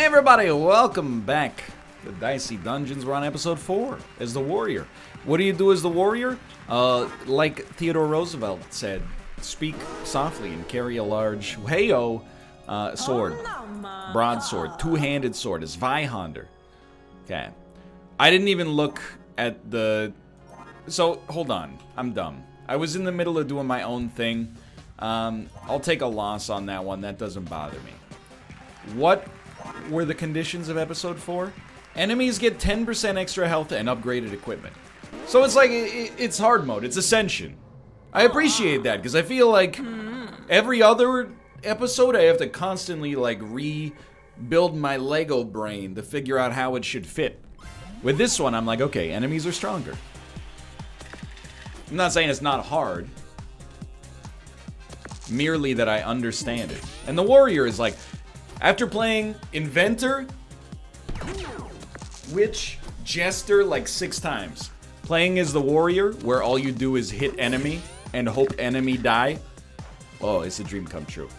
Hey everybody, welcome back to Dicey Dungeons. We're on episode 4 as the warrior. What do you do as the warrior? Like Theodore Roosevelt said, speak softly and carry a large heyo sword, broadsword, two-handed sword, a Zweihander. Okay. I didn't even look at the... So, hold on. I'm dumb. I was in the middle of doing my own thing. I'll take a loss on that one. That doesn't bother me. What were the conditions of episode 4? Enemies get 10% extra health and upgraded equipment. So it's like, it's hard mode. It's Ascension. I appreciate that, because I feel like every other episode I have to constantly, like, rebuild my Lego brain to figure out how it should fit. With this one, I'm like, okay, enemies are stronger. I'm not saying it's not hard. Merely that I understand it. And the warrior is like, after playing Inventor, Witch, Jester like 6 times, playing as the warrior, where all you do is hit enemy and hope enemy die, oh, it's a dream come true.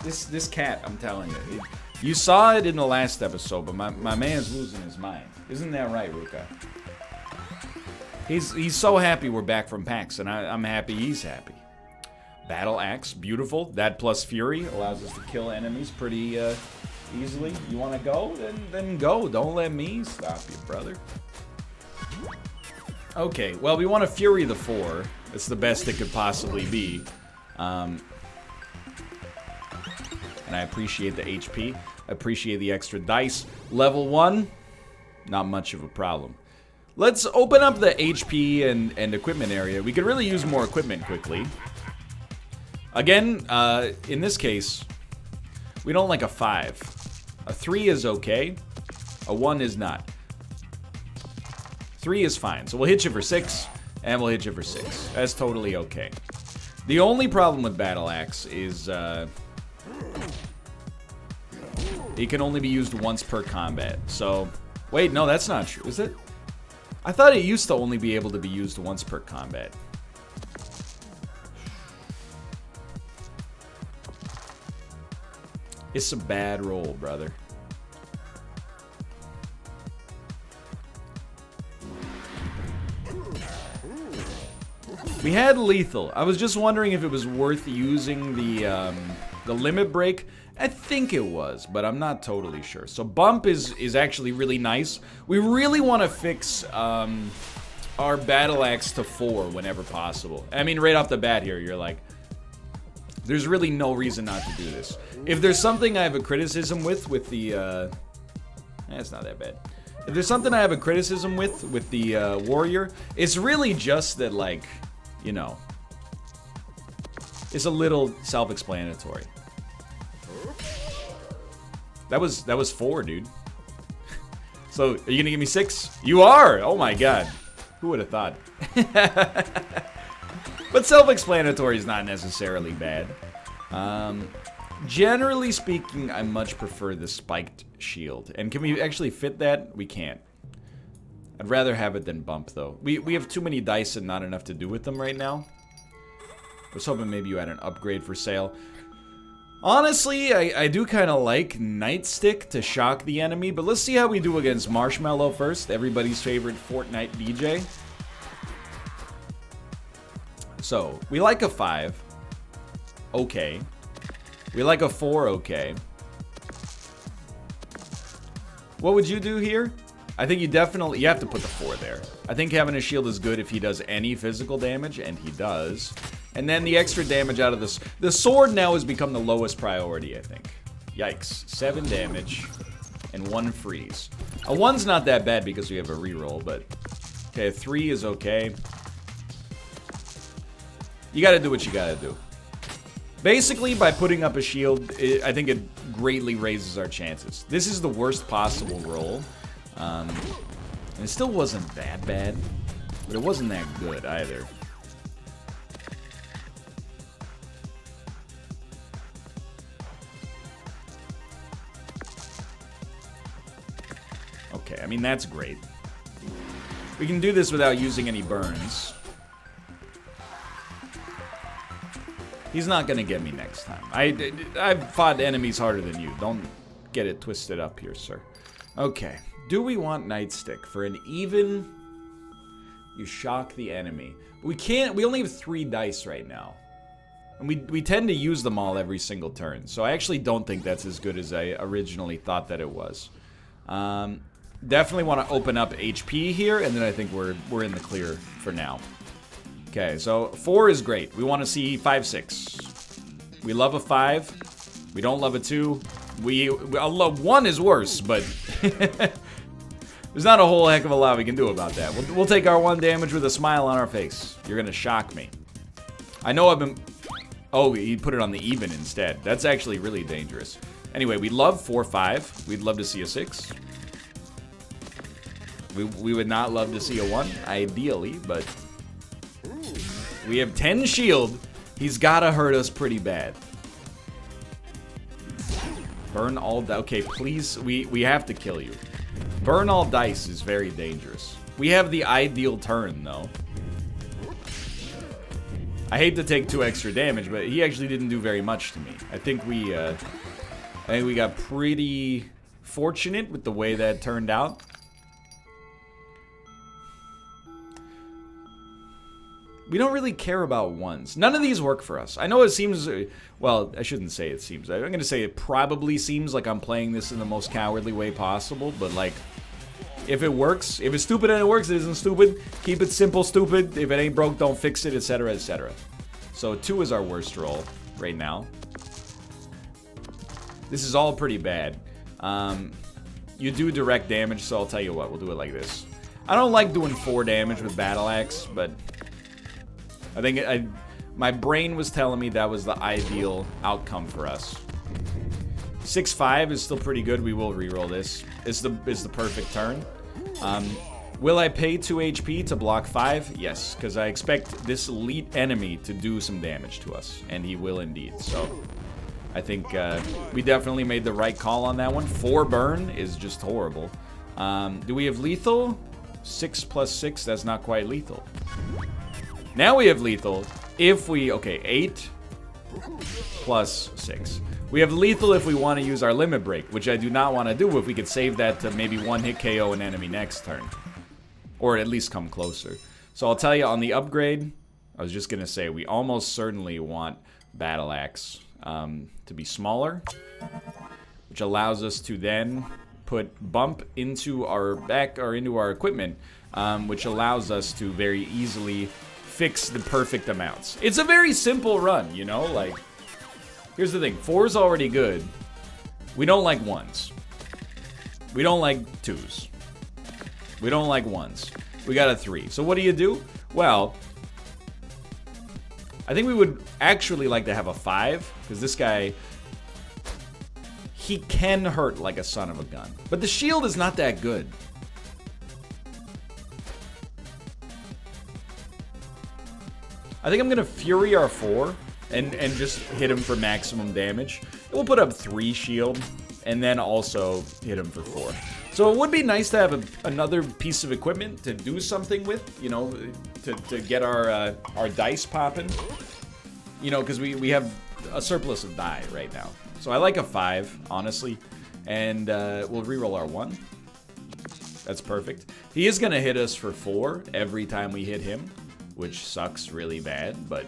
This cat, I'm telling you. You saw it in the last episode, but my man's losing his mind. Isn't that right, Ruka? He's so happy we're back from PAX, and I'm happy he's happy. Battle Axe, beautiful. That plus Fury allows us to kill enemies pretty easily. You want to go? Then go. Don't let me stop you, brother. Okay, well, we want to Fury the 4. It's the best it could possibly be. And I appreciate the HP. I appreciate the extra dice. Level 1, not much of a problem. Let's open up the HP and equipment area. We could really use more equipment quickly. Again, in this case, we don't like a 5. A 3 is okay. A 1 is not. 3 is fine. So we'll hit you for 6, and we'll hit you for 6. That's totally okay. The only problem with Battle Axe is it can only be used once per combat. So, wait, no, that's not true, is it? I thought it used to only be able to be used once per combat. It's a bad roll, brother. We had lethal. I was just wondering if it was worth using the limit break. I think it was, but I'm not totally sure. So bump is actually really nice. We really want to fix our battle axe to 4 whenever possible. I mean, right off the bat here, you're like, there's really no reason not to do this. If there's something I have a criticism with the, it's not that bad. If there's something I have a criticism with the warrior, it's really just that, like, you know, it's a little self-explanatory. That was 4, dude. So, are you gonna give me 6? You are! Oh my god. Who would have thought? But self-explanatory is not necessarily bad. Generally speaking, I much prefer the spiked shield. And can we actually fit that? We can't. I'd rather have it than bump, though. We have too many dice and not enough to do with them right now. I was hoping maybe you had an upgrade for sale. Honestly, I do kind of like Nightstick to shock the enemy, but let's see how we do against Marshmallow first, everybody's favorite Fortnite DJ. So, we like a 5. Okay. We like a 4, okay. What would you do here? I think you have to put the 4 there. I think having a shield is good if he does any physical damage, and he does. And then the extra damage out of this. The sword now has become the lowest priority, I think. Yikes. 7 damage and 1 freeze. A 1's not that bad because we have a reroll, but... Okay, a 3 is okay. You gotta do what you gotta do. Basically, by putting up a shield, I think it greatly raises our chances. This is the worst possible roll. And it still wasn't that bad, but it wasn't that good either. Okay, I mean, that's great. We can do this without using any burns. He's not gonna get me next time. I've fought enemies harder than you. Don't get it twisted up here, sir. Okay. Do we want Nightstick for an even? You shock the enemy. We can't. We only have 3 dice right now, and we tend to use them all every single turn. So I actually don't think that's as good as I originally thought that it was. Definitely want to open up HP here, and then I think we're in the clear for now. Okay, so 4 is great. We want to see 5, 6. We love a 5. We don't love a 2. We love 1 is worse, but there's not a whole heck of a lot we can do about that. We'll take our 1 damage with a smile on our face. You're gonna shock me. I know I've been. Oh, he put it on the even instead. That's actually really dangerous. Anyway, we love 4, 5. We'd love to see a 6. We would not love to see a 1, ideally, but we have 10 shield. He's gotta hurt us pretty bad. Burn all dice. Okay, please, we have to kill you. Burn all dice is very dangerous. We have the ideal turn, though. I hate to take 2 extra damage, but he actually didn't do very much to me. I think we got pretty fortunate with the way that turned out. We don't really care about 1s. None of these work for us. I know it seems, well, I shouldn't say it seems. I'm gonna say it probably seems like I'm playing this in the most cowardly way possible, but like, if it works, if it's stupid and it works, it isn't stupid. Keep it simple, stupid. If it ain't broke, don't fix it, etc., etc. So 2 is our worst roll right now. This is all pretty bad. You do direct damage, so I'll tell you what, we'll do it like this. I don't like doing 4 damage with Battle Axe, but I think my brain was telling me that was the ideal outcome for us. 6, 5 is still pretty good. We will reroll this. It's the perfect turn. Will I pay 2 HP to block 5? Yes, because I expect this elite enemy to do some damage to us, and he will indeed. So I think we definitely made the right call on that one. 4 burn is just horrible. Do we have lethal? 6 plus 6, that's not quite lethal. Now we have lethal if we, okay, 8 plus 6. We have lethal if we want to use our limit break, which I do not want to do if we could save that to maybe 1-hit KO an enemy next turn. Or at least come closer. So I'll tell you on the upgrade, I was just going to say we almost certainly want Battle Axe to be smaller, which allows us to then put bump into our back or into our equipment, which allows us to very easily fix the perfect amounts. It's a very simple run, you know, like, here's the thing, 4 is already good. We don't like 1s. We don't like 2s. We don't like 1s. We got a 3. So what do? Well, I think we would actually like to have a 5, because this guy, he can hurt like a son of a gun. But the shield is not that good. I think I'm going to Fury our 4 and just hit him for maximum damage. We'll put up 3 shield and then also hit him for 4. So it would be nice to have another piece of equipment to do something with, you know, to get our dice popping. You know, because we have a surplus of die right now. So I like a 5, honestly. And we'll reroll our 1. That's perfect. He is going to hit us for 4 every time we hit him, which sucks really bad, but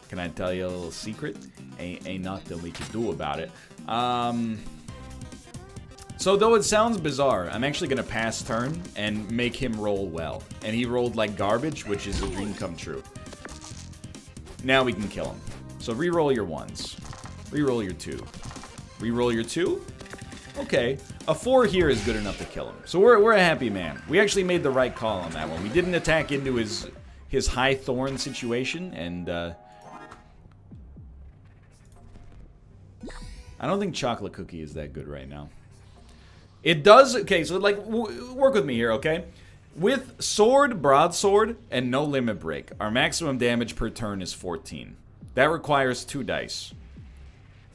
can I tell you a little secret? Ain't nothing we can do about it. So though it sounds bizarre, I'm actually gonna pass turn and make him roll well. And he rolled like garbage, which is a dream come true. Now we can kill him. So reroll your 1s. Reroll your 2. Reroll your 2. Okay, a 4 here is good enough to kill him. So we're a happy man. We actually made the right call on that one. We didn't attack into his high thorn situation, and I don't think chocolate cookie is that good right now. It does, okay, so like, work with me here, okay? With sword, broadsword, and no limit break, our maximum damage per turn is 14. That requires 2 dice.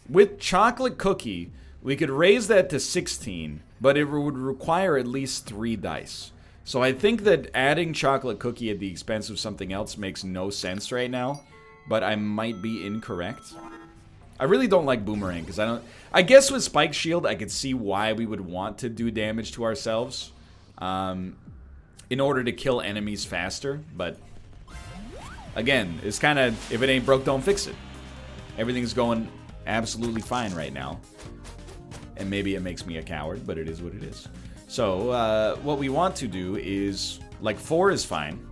With chocolate cookie, we could raise that to 16, but it would require at least 3 dice. So I think that adding chocolate cookie at the expense of something else makes no sense right now. but I might be incorrect. I really don't like Boomerang, because I guess with Spike Shield, I could see why we would want to do damage to ourselves. In order to kill enemies faster, but... Again, it's kind of, if it ain't broke, don't fix it. Everything's going absolutely fine right now. And maybe it makes me a coward, but it is what it is. So, what we want to do is, like, 4 is fine.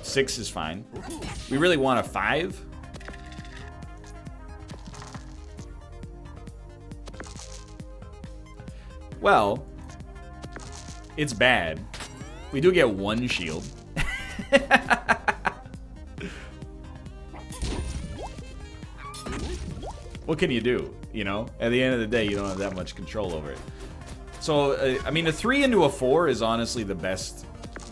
6 is fine. We really want a 5. Well, it's bad. We do get 1 shield. What can you do, you know? At the end of the day, you don't have that much control over it. So, I mean, a 3 into a 4 is honestly the best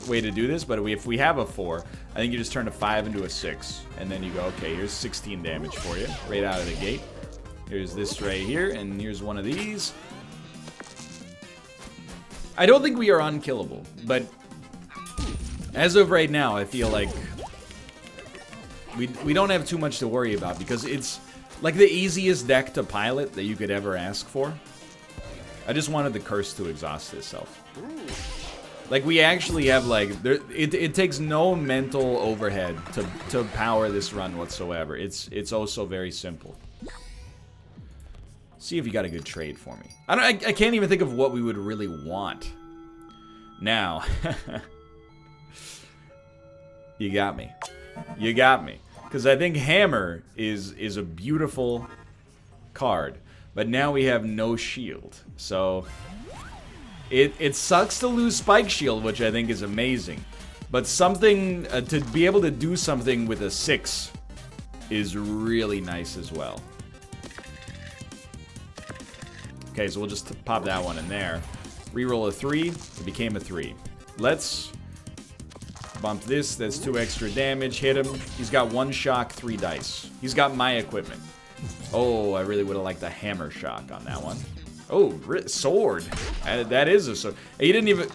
way to do this, but if we have a 4, I think you just turn a 5 into a 6, and then you go, okay, here's 16 damage for you, right out of the gate. Here's this right here, and here's one of these. I don't think we are unkillable, but as of right now, I feel like we don't have too much to worry about, because it's like the easiest deck to pilot that you could ever ask for. I just wanted the curse to exhaust itself. Like, we actually have, like, it takes no mental overhead to power this run whatsoever. It's oh so very simple. See if you got a good trade for me. I can't even think of what we would really want. Now, you got me. You got me. Because I think Hammer is a beautiful card. But now we have no shield. So, it sucks to lose Spike Shield, which I think is amazing. But something, to be able to do something with a 6 is really nice as well. Okay, so we'll just pop that one in there. Reroll a 3, it became a 3. Let's bump this, that's 2 extra damage, hit him. He's got 1 shock, 3 dice. He's got my equipment. Oh, I really would have liked a hammer shock on that one. Oh, sword. That is a sword. He didn't even...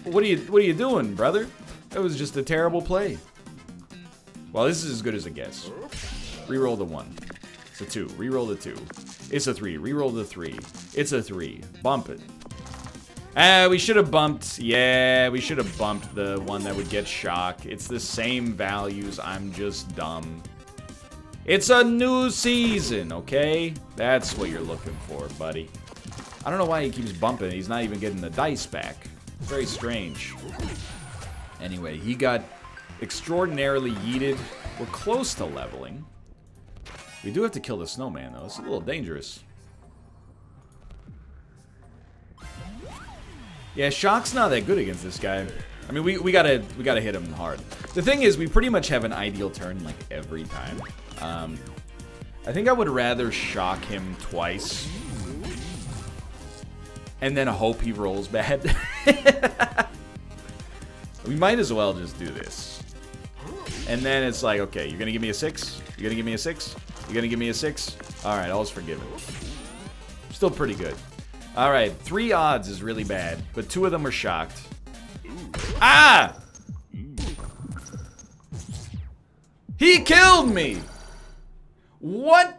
What are you doing, brother? That was just a terrible play. Well, this is as good as it gets. Reroll the 1. It's a 2. Reroll the 2. It's a 3. Reroll the 3. It's a 3. Bump it. We should have bumped... Yeah, we should have bumped the one that would get shock. It's the same values. I'm just dumb. It's a new season, okay? That's what you're looking for, buddy. I don't know why he keeps bumping. He's not even getting the dice back. Very strange. Anyway, he got extraordinarily yeeted. We're close to leveling. We do have to kill the snowman, though. It's a little dangerous. Yeah, shock's not that good against this guy. I mean, we gotta hit him hard. The thing is, we pretty much have an ideal turn like every time. I think I would rather shock him twice and then hope he rolls bad. We might as well just do this. And then it's like, okay, you're gonna give me a 6? You're gonna give me a 6? You're gonna give me a 6? Alright, all's forgiven. Still pretty good. Alright, 3 odds is really bad, but 2 of them were shocked. Ah! He killed me! What?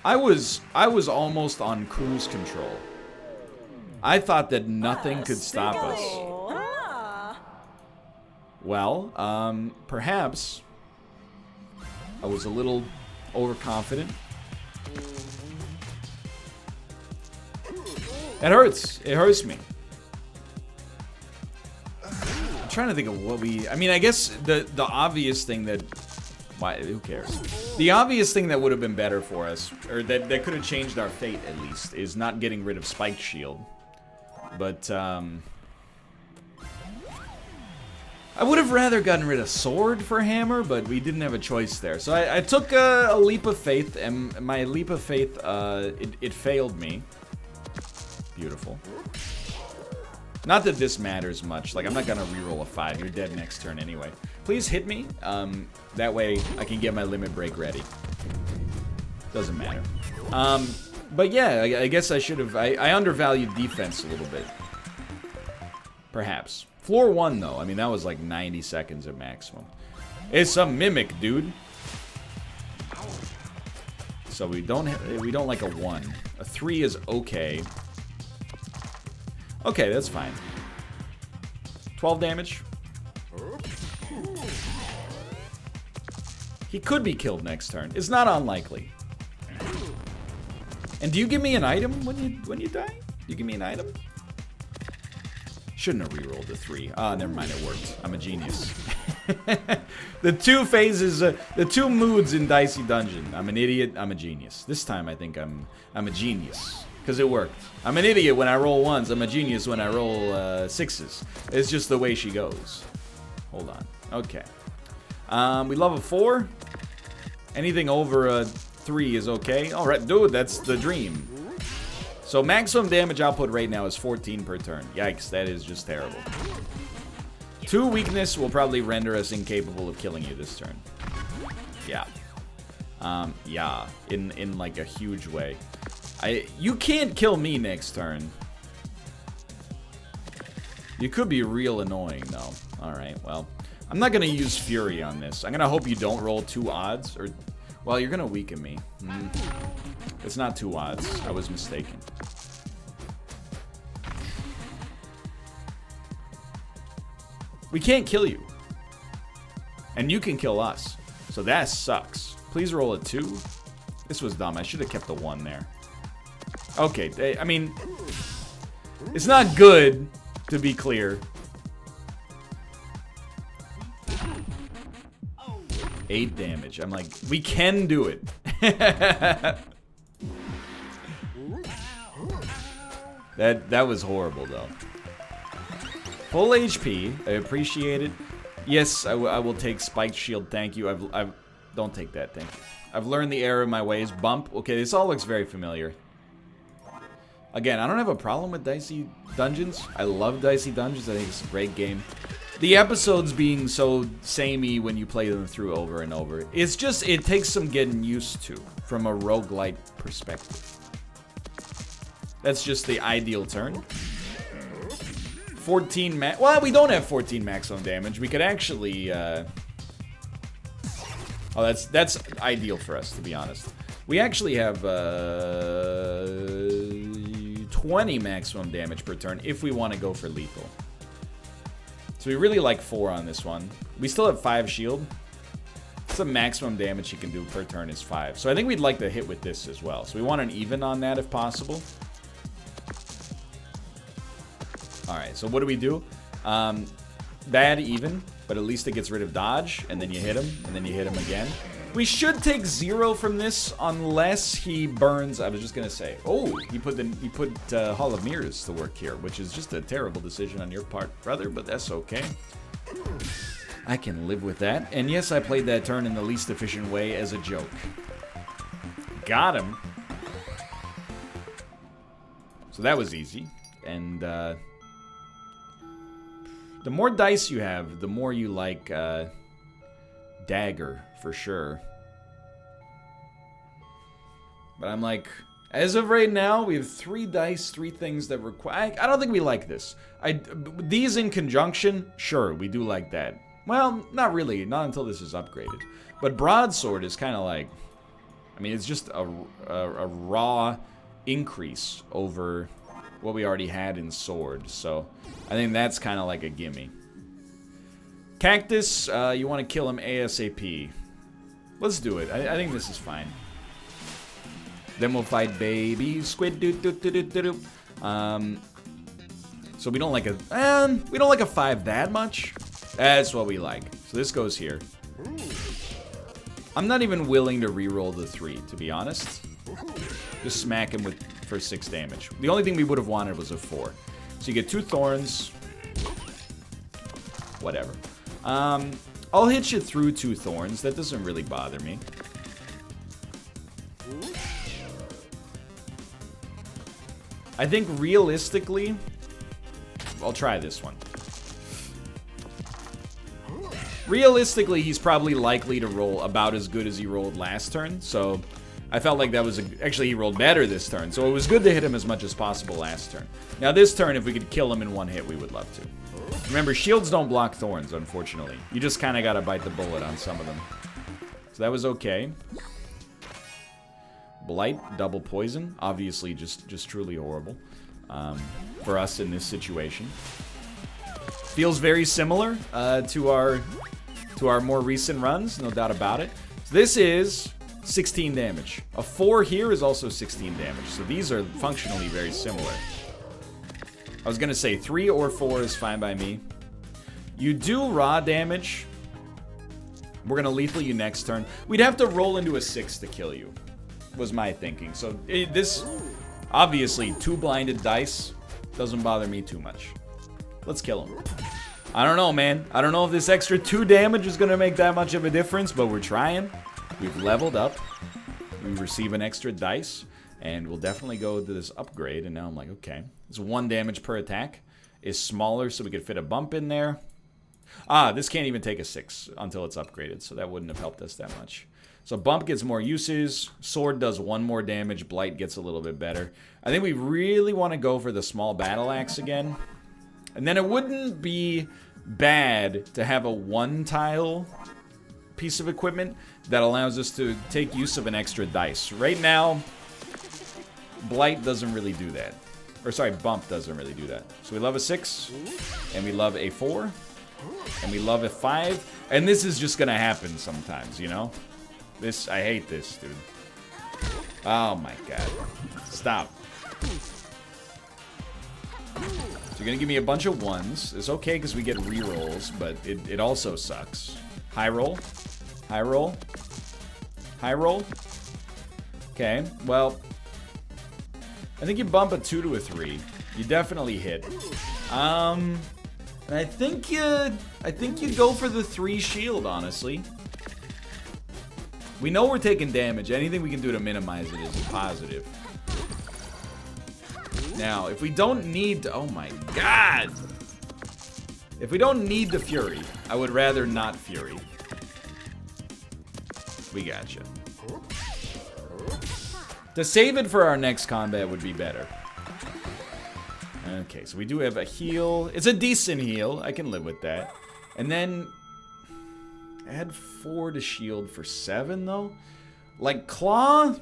I was almost on cruise control. I thought that nothing could stop us. Well, perhaps I was a little overconfident. It hurts. It hurts me. I'm trying to think of what we... I mean, I guess the obvious thing that... Why? Who cares? The obvious thing that would have been better for us, or that could have changed our fate at least, is not getting rid of Spike Shield. But, I would have rather gotten rid of Sword for Hammer, but we didn't have a choice there. So I took a leap of faith, and my leap of faith, it failed me. Beautiful. Not that this matters much. Like, I'm not gonna reroll a 5. You're dead next turn anyway. Please hit me. That way I can get my limit break ready. Doesn't matter. But yeah, I guess I should have... I undervalued defense a little bit. Perhaps. Floor 1, though. I mean, that was like 90 seconds at maximum. It's a mimic, dude. So we don't like a 1. A 3 is okay. Okay, that's fine. 12 damage. He could be killed next turn. It's not unlikely. And do you give me an item when you die? Do you give me an item? Shouldn't have rerolled the 3. Ah, never mind, it worked. I'm a genius. The 2 phases, the 2 moods in Dicey Dungeon. I'm an idiot, I'm a genius. This time I think I'm a genius. Because it worked. I'm an idiot when I roll 1s. I'm a genius when I roll 6s. It's just the way she goes. Hold on. Okay. We love a 4. Anything over a 3 is okay. Alright, dude, that's the dream. So maximum damage output right now is 14 per turn. Yikes, that is just terrible. 2 weakness will probably render us incapable of killing you this turn. Yeah. Yeah. In like a huge way. You can't kill me next turn. You could be real annoying, though. Alright, well. I'm not gonna use Fury on this. I'm gonna hope you don't roll 2 odds. Or, well, you're gonna weaken me. It's not 2 odds. I was mistaken. We can't kill you. And you can kill us. So that sucks. Please roll a 2. This was dumb. I should have kept the 1 there. Okay, I mean, it's not good, to be clear. 8 damage. I'm like, we can do it. That was horrible, though. Full HP. I appreciate it. Yes, I will take Spiked Shield. Thank you. I've don't take that. Thank you. I've learned the error of my ways. Bump. Okay, this all looks very familiar. Again, I don't have a problem with Dicey Dungeons. I love Dicey Dungeons. I think it's a great game. The episodes being so samey when you play them through over and over. It's just, it takes some getting used to from a roguelike perspective. That's just the ideal turn. 14 well, we don't have 14 maximum damage. We could actually, oh, that's ideal for us, to be honest. We actually have 20 maximum damage per turn if we want to go for lethal. So we really like 4 on this one. We still have 5 shield. So the maximum damage he can do per turn is 5. So I think we'd like to hit with this as well. So we want an even on that if possible. Alright, so what do? Bad even, but at least it gets rid of dodge, and then you hit him, and then you hit him again. We should take 0 from this unless he burns. I was just gonna say, oh, he put Hall of Mirrors to work here, which is just a terrible decision on your part, brother. But that's okay. I can live with that. And yes, I played that turn in the least efficient way as a joke. Got him. So that was easy. And the more dice you have, the more you like dagger. For sure. But I'm like, as of right now, we have 3 dice, 3 things that require... I don't think we like this. These in conjunction, sure, we do like that. Well, not really, not until this is upgraded. But Broadsword is kind of like... I mean, it's just a raw increase over what we already had in Sword. So, I think that's kind of like a gimme. Cactus, you want to kill him ASAP. Let's do it. I think this is fine. Then we'll fight baby squid. So we don't like a 5 that much. That's what we like. So this goes here. I'm not even willing to reroll the 3, to be honest. Just smack him for 6 damage. The only thing we would have wanted was a 4. So you get 2 thorns. Whatever. I'll hit you through 2 thorns. That doesn't really bother me. I think realistically, I'll try this one. Realistically, he's probably likely to roll about as good as he rolled last turn, so I felt like that was actually he rolled better this turn, so it was good to hit him as much as possible last turn. Now this turn, if we could kill him in 1 hit, we would love to. Remember, shields don't block thorns, unfortunately. You just kind of got to bite the bullet on some of them. So that was okay. Blight, double poison. Obviously, just truly horrible for us in this situation. Feels very similar to our more recent runs, no doubt about it. So this is 16 damage. A 4 here is also 16 damage. So these are functionally very similar. I was going to say 3 or 4 is fine by me. You do raw damage. We're going to lethal you next turn. We'd have to roll into a 6 to kill you, was my thinking. So this, obviously, 2 blinded dice doesn't bother me too much. Let's kill him. I don't know, man. I don't know if this extra 2 damage is going to make that much of a difference, but we're trying. We've leveled up. We receive an extra dice, and we'll definitely go to this upgrade. And now I'm like, okay. It's 1 damage per attack. Is smaller, so we could fit a bump in there. Ah, this can't even take a 6 until it's upgraded, so that wouldn't have helped us that much. So bump gets more uses. Sword does 1 more damage. Blight gets a little bit better. I think we really want to go for the small battle axe again. And then it wouldn't be bad to have a 1-tile piece of equipment that allows us to take use of an extra dice. Right now, Blight doesn't really do that. Or sorry, Bump doesn't really do that. So we love a 6, and we love a 4, and we love a 5. And this is just gonna happen sometimes, you know? This, I hate this, dude. Oh my god. Stop. So you're gonna give me a bunch of 1s. It's okay because we get rerolls, but it also sucks. High roll. High roll. High roll. Okay, well, I think you bump a 2 to a 3. You definitely hit. And I think you go for the 3 shield, honestly. We know we're taking damage. Anything we can do to minimize it is a positive. Now, if we don't need to, oh my god! If we don't need the Fury, I would rather not Fury. We gotcha. To save it for our next combat would be better. Okay, so we do have a heal. It's a decent heal. I can live with that. And then add 4 to shield for 7, though? Like, Claw?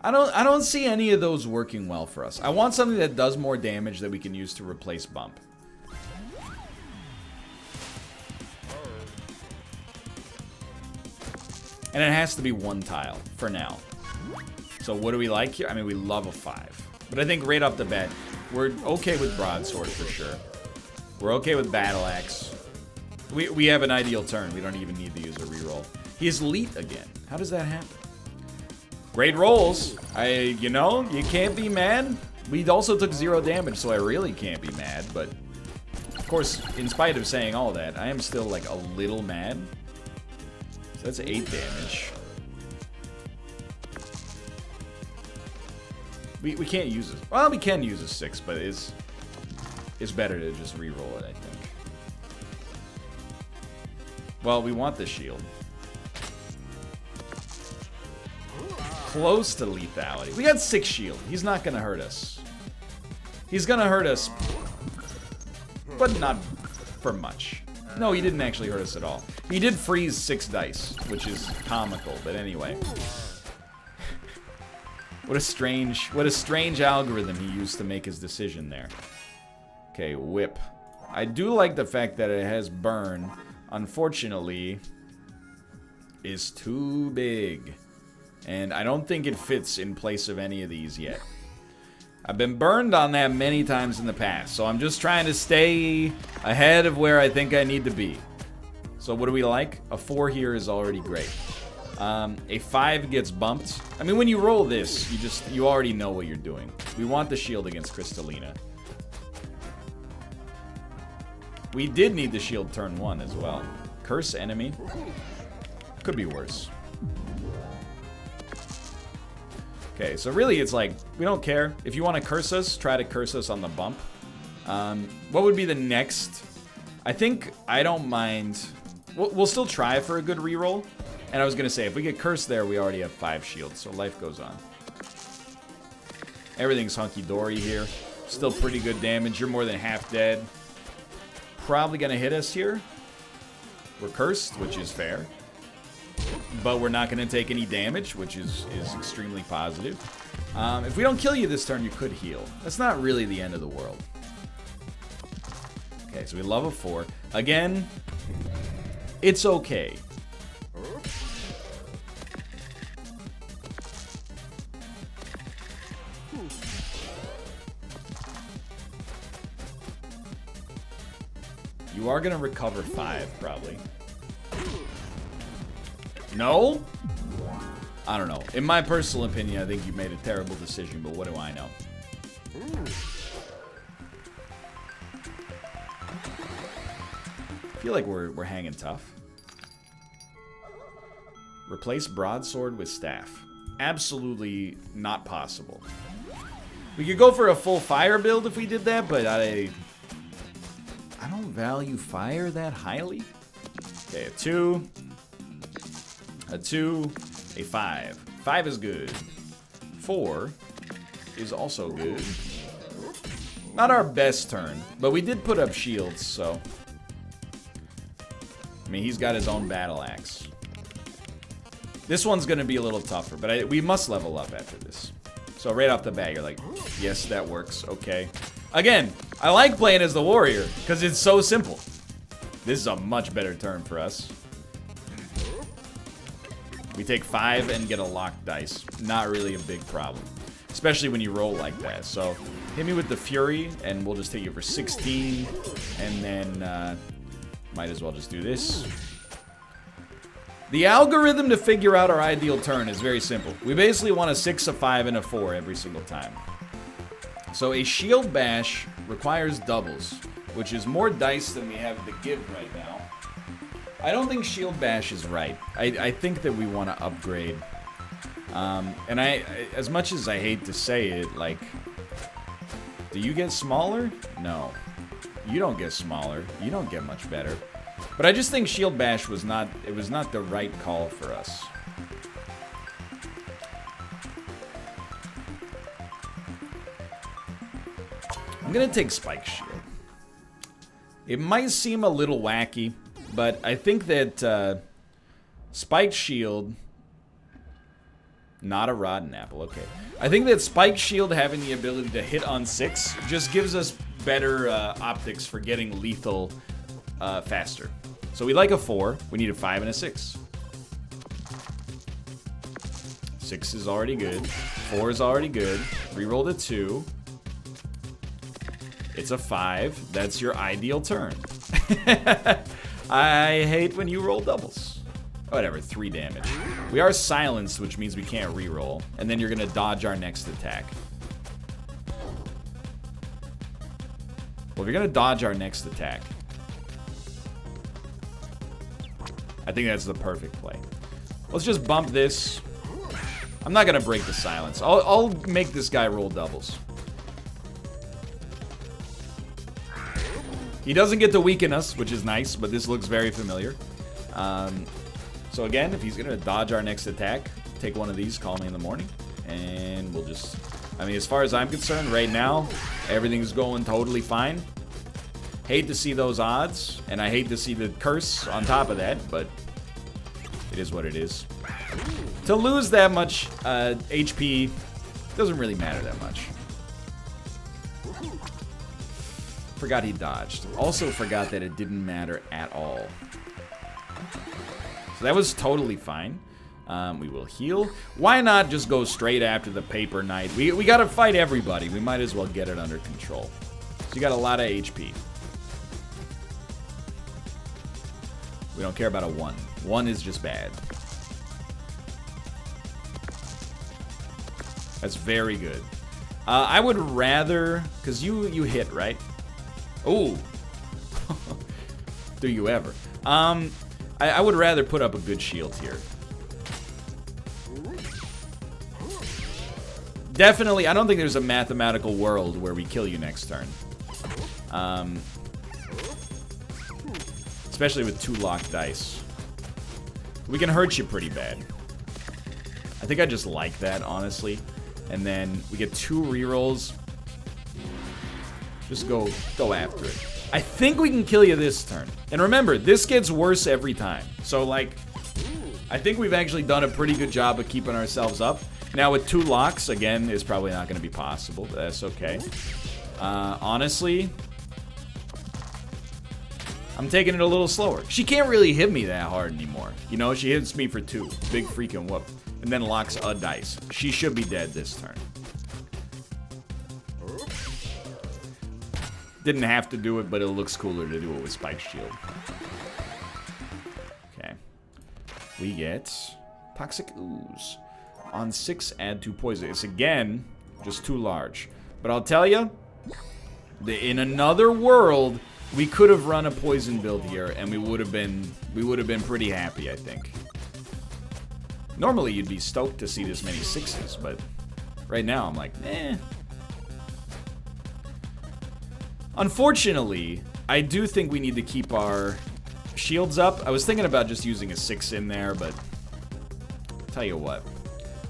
I don't see any of those working well for us. I want something that does more damage that we can use to replace Bump. And it has to be 1 tile for now. So what do we like here? I mean, we love a 5. But I think right off the bat, we're okay with Broadsword for sure. We're okay with Battle Axe. We have an ideal turn. We don't even need to use a reroll. He is elite again. How does that happen? Great rolls. You know, you can't be mad. We also took 0 damage, so I really can't be mad. But, of course, in spite of saying all that, I am still, like, a little mad. So that's 8 damage. We can't use it. Well, we can use a 6, but it's better to just re-roll it, I think. Well, we want the shield. Close to lethality. We got 6 shield. He's not gonna hurt us. He's gonna hurt us, but not for much. No, he didn't actually hurt us at all. He did freeze 6 dice, which is comical, but anyway. What a strange algorithm he used to make his decision there. Okay, whip. I do like the fact that it has burn. Unfortunately, is too big. And I don't think it fits in place of any of these yet. I've been burned on that many times in the past, so I'm just trying to stay ahead of where I think I need to be. So what do we like? A 4 here is already great. A 5 gets bumped. I mean, when you roll this, you already know what you're doing. We want the shield against Crystalina. We did need the shield turn 1 as well. Curse enemy. Could be worse. Okay, so really it's like, we don't care. If you want to curse us, try to curse us on the bump. What would be the next? I think I don't mind. We'll still try for a good reroll. And I was going to say, if we get cursed there, we already have 5 shields, so life goes on. Everything's hunky-dory here. Still pretty good damage. You're more than half dead. Probably gonna hit us here. We're cursed, which is fair. But we're not gonna take any damage, which is extremely positive. If we don't kill you this turn, you could heal. That's not really the end of the world. Okay, so we level 4. Again, it's okay. You are gonna recover 5, probably. No? I don't know. In my personal opinion, I think you made a terrible decision, but what do I know? I feel like we're hanging tough. Replace broadsword with staff. Absolutely not possible. We could go for a full fire build if we did that, but I don't value fire that highly. Okay, a 2, a 2, a 5. 5 is good. 4 is also good. Not our best turn, but we did put up shields, so. I mean, he's got his own battle axe. This one's gonna be a little tougher, but we must level up after this. So right off the bat, you're like, yes, that works, okay. Again, I like playing as the warrior, because it's so simple. This is a much better turn for us. We take 5 and get a locked dice. Not really a big problem. Especially when you roll like that. So, hit me with the Fury, and we'll just take you for 16. And then, might as well just do this. The algorithm to figure out our ideal turn is very simple. We basically want a 6, a 5, and a 4 every single time. So a shield bash requires doubles, which is more dice than we have to give right now. I don't think shield bash is right. I think that we want to upgrade. And as much as I hate to say it, like, do you get smaller? No. You don't get smaller. You don't get much better. But I just think shield bash was not the right call for us. I'm gonna take Spike Shield. It might seem a little wacky, but I think that Spike Shield, not a rotten apple, okay. I think that Spike Shield having the ability to hit on 6 just gives us better optics for getting lethal faster. So we like a 4, we need a 5 and a 6. 6 is already good, 4 is already good, rerolled a 2. It's a 5. That's your ideal turn. I hate when you roll doubles. Whatever, 3 damage. We are silenced, which means we can't reroll. And then you're gonna dodge our next attack. Well, if you're gonna dodge our next attack, I think that's the perfect play. Let's just bump this. I'm not gonna break the silence. I'll make this guy roll doubles. He doesn't get to weaken us, which is nice, but this looks very familiar. So again, if he's gonna dodge our next attack, take one of these, call me in the morning, and we'll just... I mean, as far as I'm concerned, right now, everything's going totally fine. Hate to see those odds, and I hate to see the curse on top of that, but it is what it is. To lose that much HP doesn't really matter that much. Forgot he dodged. Also forgot that it didn't matter at all. So that was totally fine. We will heal. Why not just go straight after the Paper Knight? We gotta fight everybody. We might as well get it under control. So you got a lot of HP. We don't care about a 1. 1 is just bad. That's very good. I would rather... Because you hit, right? Ooh. Do you ever? I would rather put up a good shield here. Definitely, I don't think there's a mathematical world where we kill you next turn. Especially with 2 locked dice. We can hurt you pretty bad. I think I just like that, honestly. And then we get 2 rerolls. Just go after it. I think we can kill you this turn. And remember, this gets worse every time. So, like, I think we've actually done a pretty good job of keeping ourselves up. Now, with 2 locks, again, is probably not going to be possible. But that's okay. Honestly, I'm taking it a little slower. She can't really hit me that hard anymore. You know, she hits me for 2. Big freaking whoop. And then locks a dice. She should be dead this turn. Didn't have to do it, but it looks cooler to do it with Spike Shield. Okay. We get Toxic Ooze. On 6, add 2 poison. It's again just too large. But I'll tell you, in another world, we could have run a poison build here, and we would have been pretty happy, I think. Normally, you'd be stoked to see this many 6s, but right now, I'm like, eh. Unfortunately, I do think we need to keep our shields up. I was thinking about just using a 6 in there, but I'll tell you what.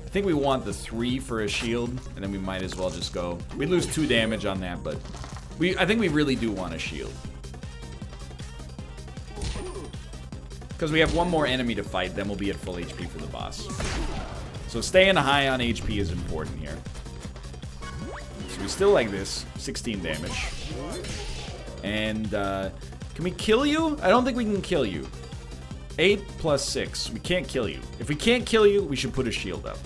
I think we want the 3 for a shield, and then we might as well just go. We lose 2 damage on that, but I think we really do want a shield. Because we have 1 more enemy to fight, then we'll be at full HP for the boss. So staying high on HP is important here. So we still like this. 16 damage. And, can we kill you? I don't think we can kill you. 8 plus 6. We can't kill you. If we can't kill you, we should put a shield up.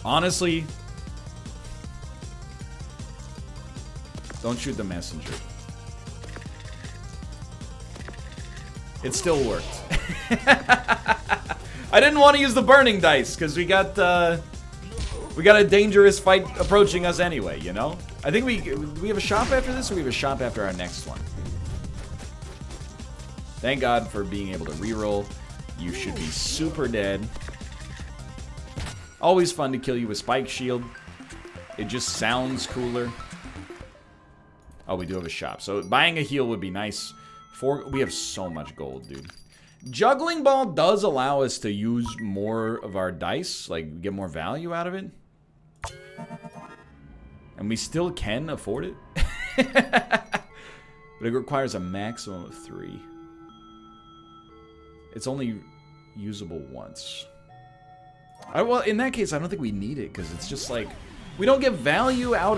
Honestly, don't shoot the messenger. It still worked. I didn't want to use the burning dice because we got a dangerous fight approaching us anyway, you know? I think we have a shop after this, or we have a shop after our next one. Thank God for being able to reroll. You should be super dead. Always fun to kill you with Spike Shield. It just sounds cooler. Oh, we do have a shop. So buying a heal would be nice. We have so much gold, dude. Juggling Ball does allow us to use more of our dice, like get more value out of it. And we still can afford it. But it requires a maximum of 3. It's only usable once. Well, in that case, I don't think we need it, because it's just like, we don't get value out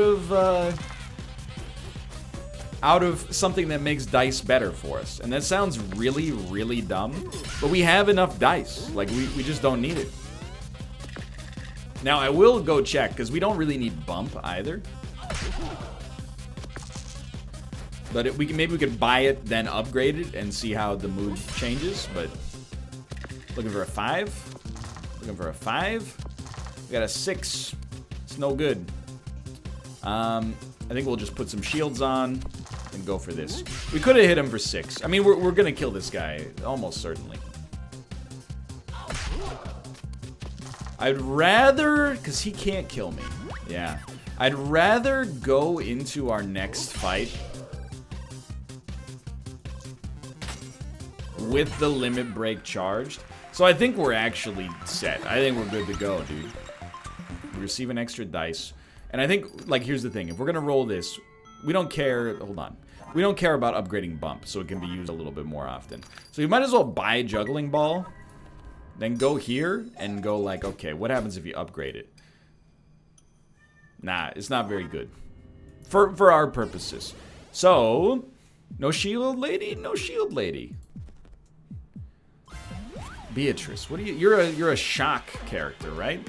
of something that makes dice better for us. And that sounds really, really dumb, but we have enough dice. Like, we just don't need it. Now, I will go check, because we don't really need bump either. But maybe we could buy it, then upgrade it, and see how the mood changes, but looking for a 5. Looking for a 5. We got a 6. It's no good. I think we'll just put some shields on and go for this. We could have hit him for 6. I mean, we're gonna kill this guy, almost certainly. I'd rather, because he can't kill me. Yeah. I'd rather go into our next fight with the limit break charged. So I think we're actually set. I think we're good to go, dude. We receive an extra dice. And I think, like, here's the thing. If we're going to roll this, we don't care. Hold on. We don't care about upgrading bump, so it can be used a little bit more often. So you might as well buy Juggling Ball, then go here and go like, okay, what happens if you upgrade it? Nah, it's not very good. For our purposes. So, no shield lady? No shield lady. Beatrice, what are you? You're a shock character, right?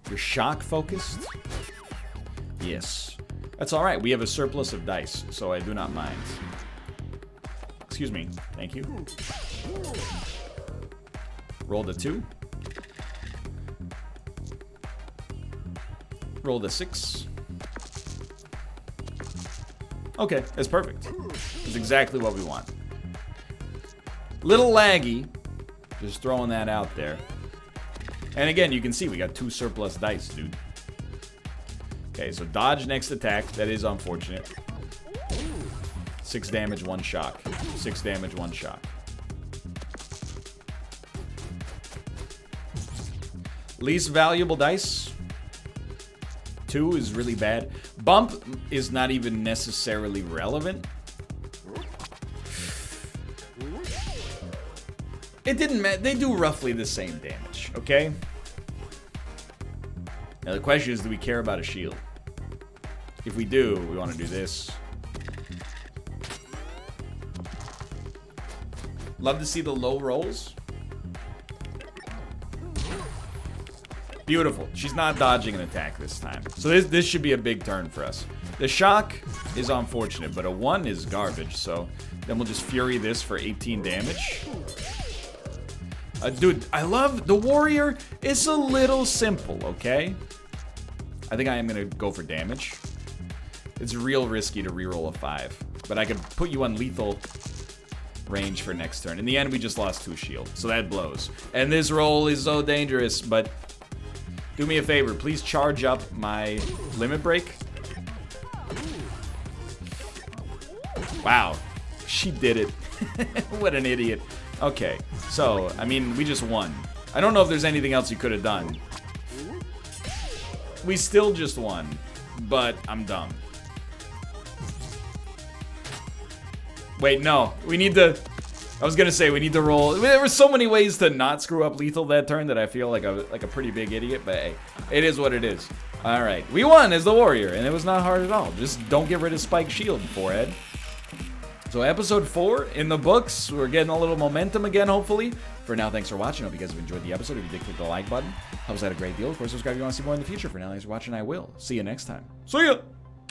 You're shock focused? Yes. That's all right. We have a surplus of dice, so I do not mind. Excuse me. Thank you. Roll the 2. Roll the 6. Okay, that's perfect. That's exactly what we want. Little laggy. Just throwing that out there. And again, you can see we got 2 surplus dice, dude. Okay, so dodge next attack. That is unfortunate. 6 damage, 1 shock. 6 damage, 1 shock. Least valuable dice. 2 is really bad. Bump is not even necessarily relevant. It didn't matter. They do roughly the same damage, okay? Now the question is, do we care about a shield? If we do, we want to do this. Love to see the low rolls. Beautiful. She's not dodging an attack this time. So this should be a big turn for us. The shock is unfortunate, but a 1 is garbage. So then we'll just fury this for 18 damage. Dude, I love the warrior. It's a little simple, okay? I think I am going to go for damage. It's real risky to reroll a 5. But I could put you on lethal range for next turn. In the end, we just lost 2 shield. So that blows. And this roll is so dangerous, but... do me a favor, please charge up my limit break. Wow, she did it. What an idiot. Okay, so, I mean, we just won. I don't know if there's anything else you could have done. We still just won, but I'm dumb. Wait, no, we need to... I was gonna say we need to roll. There were so many ways to not screw up lethal that turn that I feel like a pretty big idiot. But hey, it is what it is. All right, we won as the warrior, and it was not hard at all. Just don't get rid of Spike Shield, forehead. So episode 4 in the books. We're getting a little momentum again, hopefully. For now, thanks for watching. Hope you guys have enjoyed the episode. If you did, click the like button. Helps out a great deal. Of course, subscribe if you want to see more in the future. For now, thanks for watching. I will see you next time. See ya.